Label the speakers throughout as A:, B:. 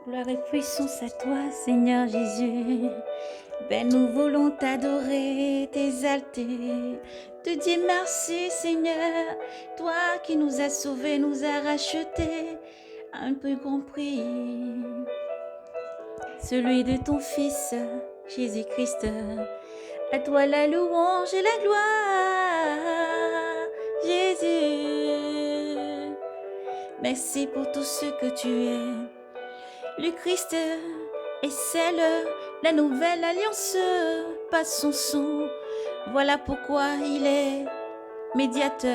A: Gloire et puissance à toi, Seigneur Jésus. Ben, nous voulons t'adorer, t'exalter, te dire merci, Seigneur. Toi qui nous as sauvés, nous as rachetés à un plus grand prix. Celui de ton Fils, Jésus-Christ. À toi la louange et la gloire, Jésus. Merci pour tout ce que tu es. Le Christ est celle, la nouvelle alliance par son sang. Voilà pourquoi il est médiateur.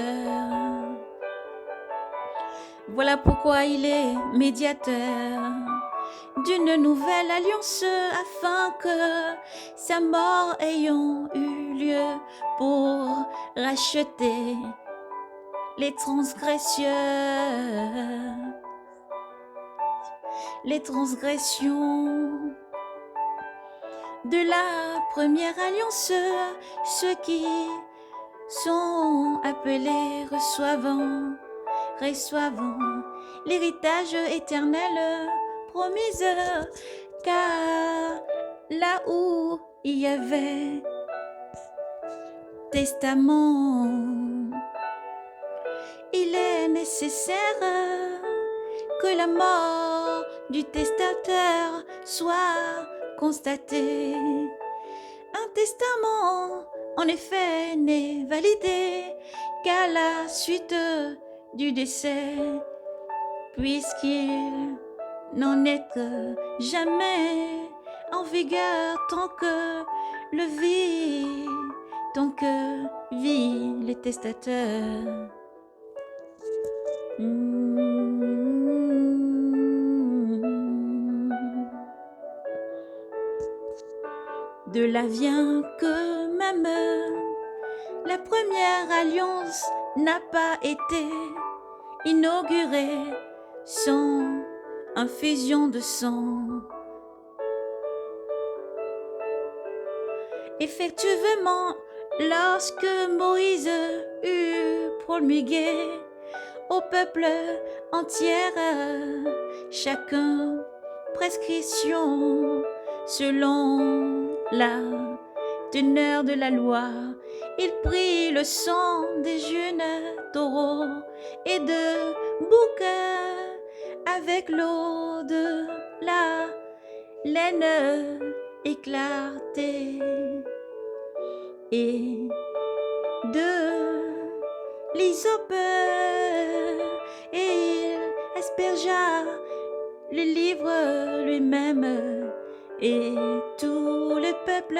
A: Voilà pourquoi il est médiateur d'une nouvelle alliance, afin que sa mort ayant eu lieu pour racheter les transgressions de la première alliance. Ceux qui sont appelés reçoivant l'héritage éternel promise, car là où il y avait testament, il est nécessaire que la mort du testateur soit constatée. Un testament, en effet, n'est validé qu'à la suite du décès, puisqu'il n'en est que jamais en vigueur tant que vit le testateur. De là vient que même la première alliance n'a pas été inaugurée sans infusion de sang. Effectivement, lorsque Moïse eut promulgué au peuple entier chacun prescription selon la teneur de la loi, il prit le sang des jeunes taureaux et de boucs avec l'eau de la laine éclatée et de l'hysope, et il aspergea le livre lui-même et tout le peuple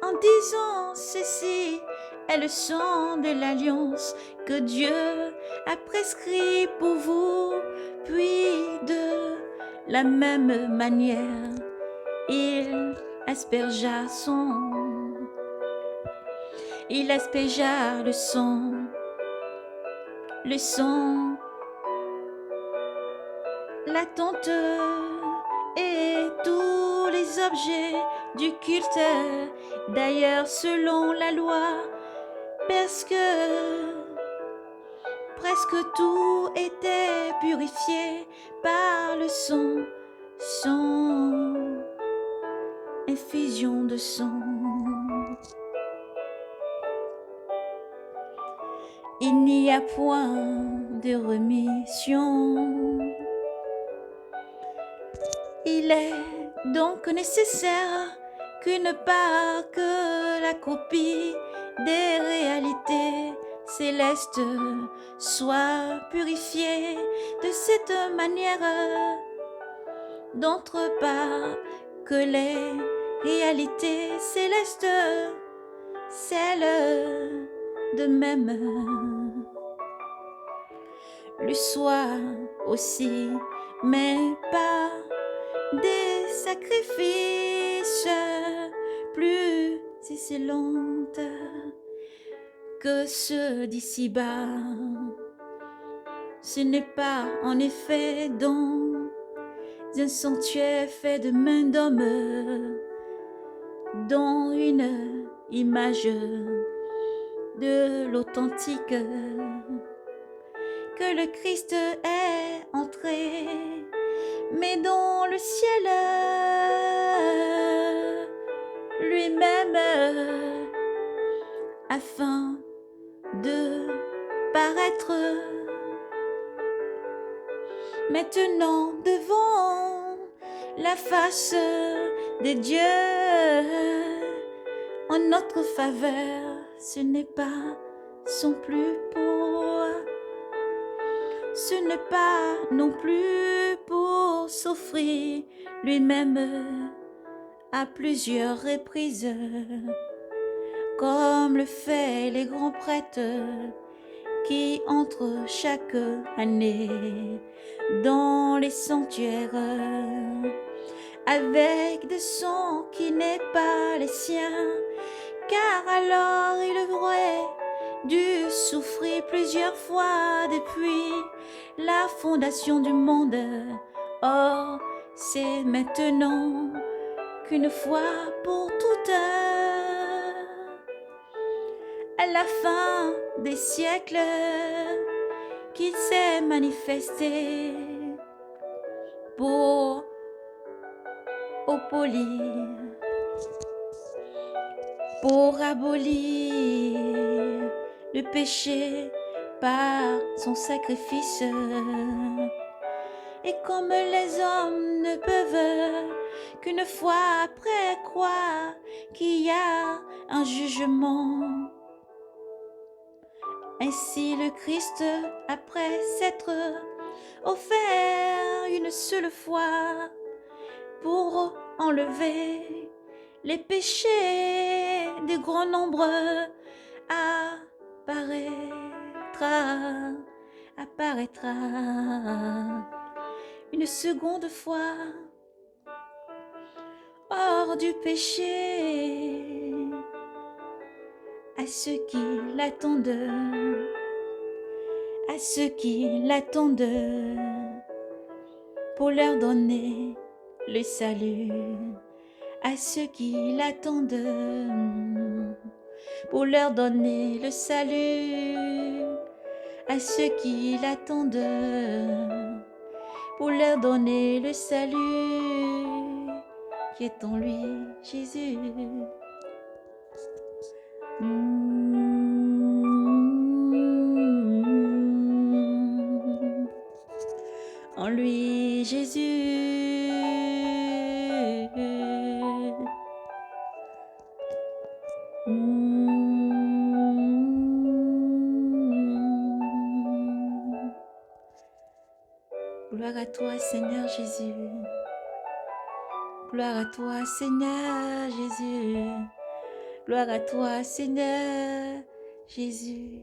A: en disant: ceci est le sang de l'alliance que Dieu a prescrit pour vous. Puis de la même manière il aspergea le sang, la tente et tous les objets du culte. D'ailleurs, selon la loi, presque tout était purifié par le sang, sans infusion de sang. Il n'y a point de rémission. Il est donc nécessaire qu'une part que la copie des réalités célestes soit purifiée de cette manière, d'autre part que les réalités célestes, celles de même, le soient aussi, mais pas des sacrifices plus excellents que ceux d'ici-bas. Ce n'est pas en effet dans un sanctuaire fait de main d'homme, dont une image de l'authentique, que le Christ est entré, mais dans le ciel lui-même, afin de paraître maintenant devant la face de Dieu en notre faveur. Ce n'est pas son plus pour, ce n'est pas non plus pour s'offrir lui-même à plusieurs reprises, comme le fait les grands prêtres qui entrent chaque année dans les sanctuaires avec des sons qui n'est pas les siens, car alors il aurait dû souffrir plusieurs fois depuis la fondation du monde. Or, c'est maintenant qu'une fois pour toutes, à la fin des siècles, qu'il s'est manifesté pour opolir, pour abolir le péché par son sacrifice. Et comme les hommes ne peuvent qu'une fois après croire qu'il y a un jugement, ainsi le Christ, après s'être offert une seule fois pour enlever les péchés de grand nombre, apparaîtra une seconde fois hors du péché à ceux qui l'attendent, à ceux qui l'attendent, pour leur donner le salut, à ceux qui l'attendent, pour leur donner le salut, à ceux qui l'attendent, pour leur donner le salut qui est en lui, Jésus. En lui, Jésus. Gloire à toi, Seigneur Jésus. Gloire à toi, Seigneur Jésus. Gloire à toi, Seigneur Jésus.